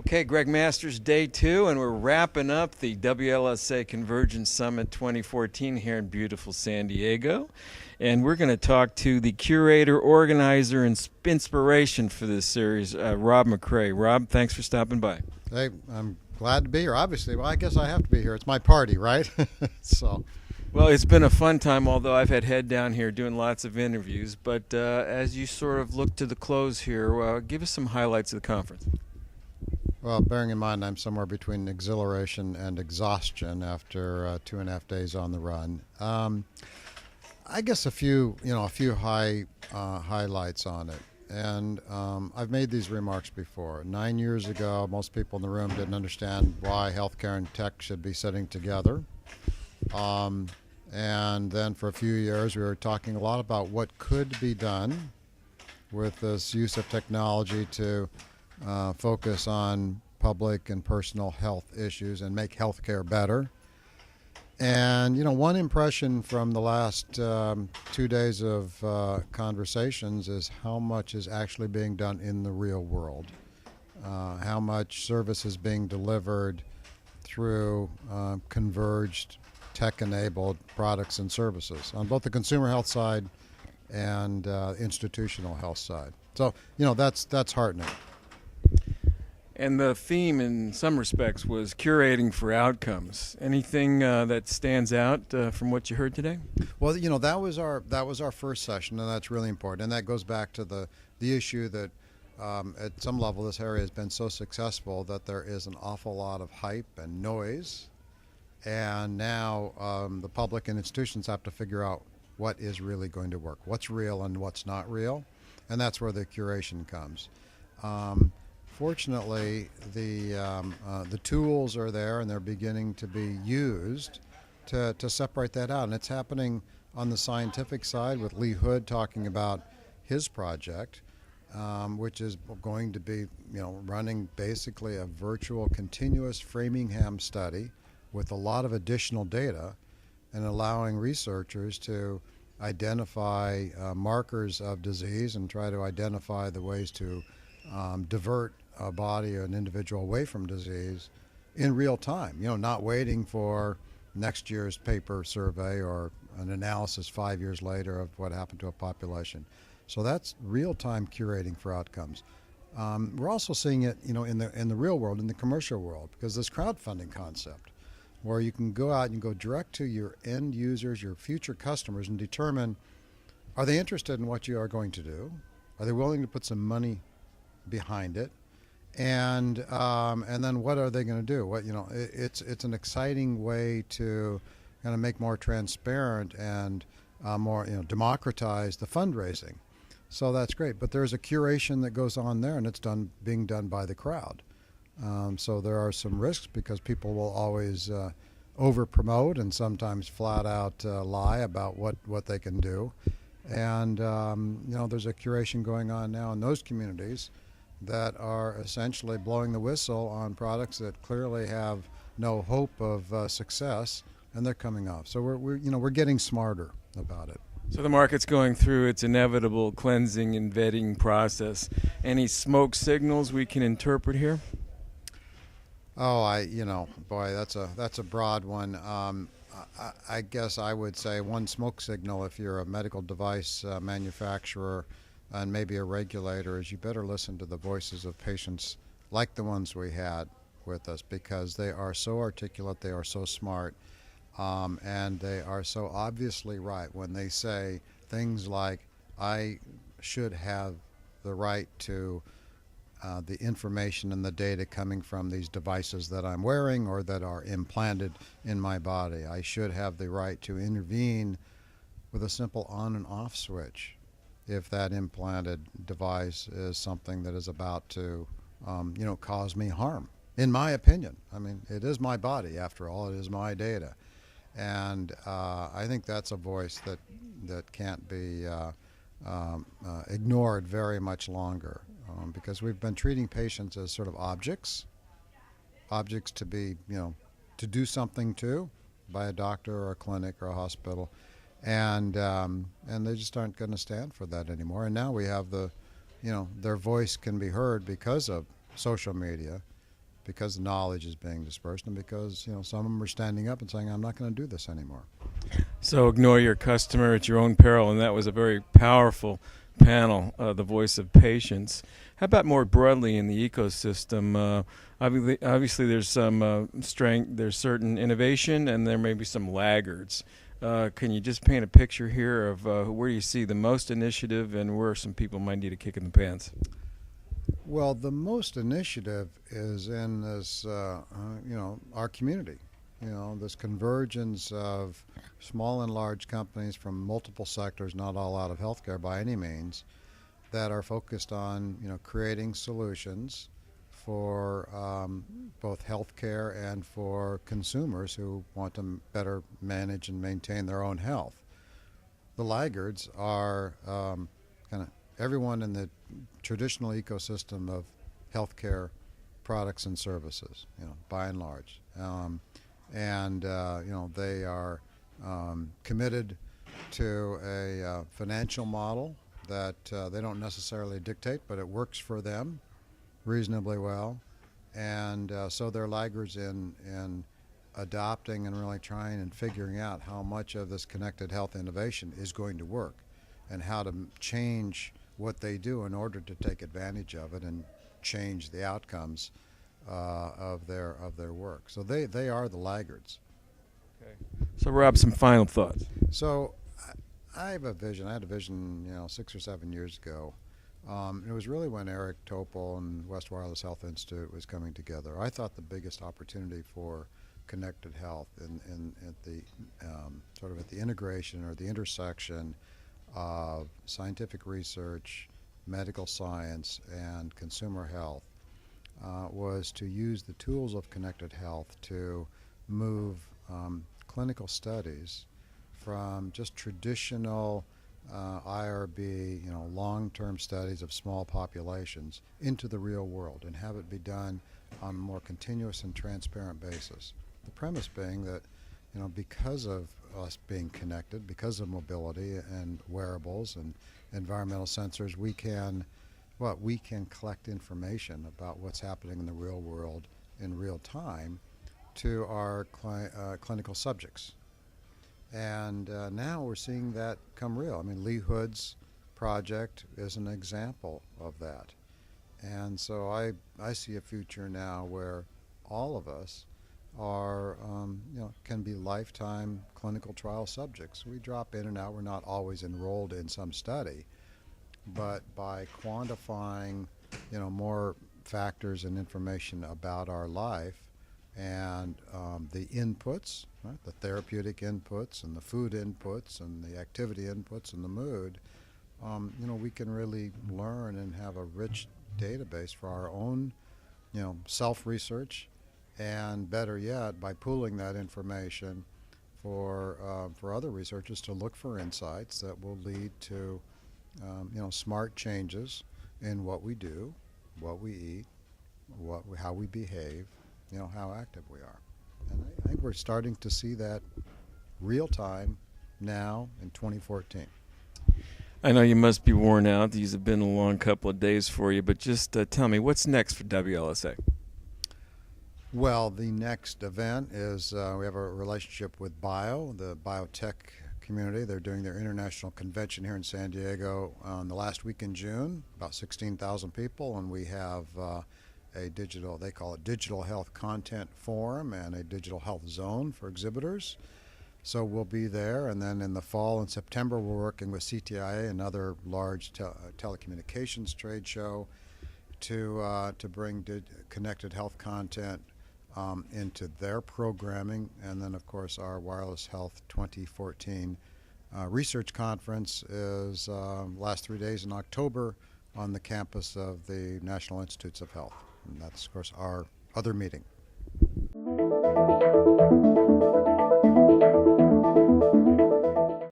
Okay, Greg Masters, day 2, and we're wrapping up the WLSA Convergence Summit 2014 here in beautiful San Diego. And we're going to talk to the curator, organizer, and inspiration for this series, Rob McCray. Rob, thanks for stopping by. Hey, I'm glad to be here. Obviously, well, I guess I have to be here. It's my party, right? So, Well, it's been a fun time, although I've had head down here doing lots of interviews. But as you sort of look to the close here, give us some highlights of the conference. well, bearing in mind I'm somewhere between exhilaration and exhaustion after 2.5 days on the run. I guess a few highlights on it. And I've made these remarks before. 9 years ago, most people in the room didn't understand why healthcare and tech should be sitting together. And then for a few years, we were talking a lot about what could be done with this use of technology to focus on public and personal health issues and make healthcare better. And, one impression from the last 2 days of conversations is how much is actually being done in the real world, how much service is being delivered through converged, tech-enabled products and services on both the consumer health side and institutional health side. So, that's heartening. And the theme, in some respects, was curating for outcomes. Anything that stands out from what you heard today? Well, that was our first session, and that's really important. And that goes back to the issue that at some level this area has been so successful that there is an awful lot of hype and noise, and now the public and institutions have to figure out what is really going to work, what's real and what's not real, and that's where the curation comes. Fortunately, the tools are there and they're beginning to be used to separate that out. And it's happening on the scientific side with Lee Hood talking about his project, which is going to be running basically a virtual continuous Framingham study with a lot of additional data and allowing researchers to identify markers of disease and try to identify the ways to divert a body or an individual away from disease in real time, not waiting for next year's paper survey or an analysis 5 years later of what happened to a population. So that's real-time curating for outcomes. We're also seeing it, in the real world, in the commercial world, because this crowdfunding concept, where you can go out and go direct to your end users, your future customers, and determine, are they interested in what you are going to do? Are they willing to put some money behind it? And then what are they going to do? It's an exciting way to kind of make more transparent and more democratize the fundraising. So that's great. But there's a curation that goes on there, and it's being done by the crowd. So there are some risks because people will always over promote and sometimes flat out lie about what they can do. And there's a curation going on now in those communities that are essentially blowing the whistle on products that clearly have no hope of success, and they're coming off. So we're getting smarter about it. So the market's going through its inevitable cleansing and vetting process. Any smoke signals we can interpret here? Oh, boy, that's a broad one. I guess I would say one smoke signal if you're a medical device manufacturer and maybe a regulator is you better listen to the voices of patients like the ones we had with us, because they are so articulate, they are so smart, and they are so obviously right when they say things like, I should have the right to the information and the data coming from these devices that I'm wearing or that are implanted in my body. I should have the right to intervene with a simple on and off switch if that implanted device is something that is about to, cause me harm. In my opinion, it is my body, after all, it is my data. And I think that's a voice that can't be ignored very much longer, because we've been treating patients as sort of objects to be, to do something to by a doctor or a clinic or a hospital. And they just aren't going to stand for that anymore. And now we have their voice can be heard because of social media, because the knowledge is being dispersed, and because some of them are standing up and saying, "I'm not going to do this anymore." So ignore your customer at your own peril, and that was a very powerful panel, the voice of patience. How about more broadly in the ecosystem? Obviously, there's some strength, there's certain innovation, and there may be some laggards. Can you just paint a picture here of where you see the most initiative and where some people might need a kick in the pants? Well, the most initiative is in this, our community. This convergence of small and large companies from multiple sectors, not all out of healthcare by any means, that are focused on, creating solutions for both healthcare and for consumers who want to better manage and maintain their own health. The laggards are kind of everyone in the traditional ecosystem of healthcare products and services, by and large. They are committed to a financial model that they don't necessarily dictate, but it works for them reasonably well. And so they're laggards in adopting and really trying and figuring out how much of this connected health innovation is going to work and how to change what they do in order to take advantage of it and change the outcomes of their work. So they are the laggards. Okay. So Rob, some final thoughts. So I have a vision. I had a vision, 6 or 7 years ago. It was really when Eric Topol and West Wireless Health Institute was coming together. I thought the biggest opportunity for connected health at the sort of at the integration or the intersection of scientific research, medical science, and consumer health was to use the tools of connected health to move clinical studies from just traditional IRB, long-term studies of small populations into the real world and have it be done on a more continuous and transparent basis. The premise being that, because of us being connected, because of mobility and wearables and environmental sensors, we can collect information about what's happening in the real world in real time to our clinical subjects. And now we're seeing that come real. I mean, Lee Hood's project is an example of that. And so I see a future now where all of us are, can be lifetime clinical trial subjects. We drop in and out. We're not always enrolled in some study. But by quantifying, more factors and information about our life and the inputs, right, the therapeutic inputs and the food inputs and the activity inputs and the mood, we can really learn and have a rich database for our own, self-research, and better yet, by pooling that information for other researchers to look for insights that will lead to, smart changes in what we do, what we eat, how we behave, how active we are. And I think we're starting to see that real time now in 2014. I know you must be worn out. These have been a long couple of days for you, but just tell me, what's next for WLSA? Well, the next event is we have a relationship with the biotech community. They're doing their international convention here in San Diego on the last week in June, about 16,000 people, and we have they call it Digital Health Content Forum and a Digital Health Zone for exhibitors. So we'll be there, and then in the fall, in September, we're working with CTIA, another large telecommunications trade show, to bring connected health content into their programming. And then, of course, our Wireless Health 2014 research conference is last 3 days in October on the campus of the National Institutes of Health. And that's, of course, our other meeting.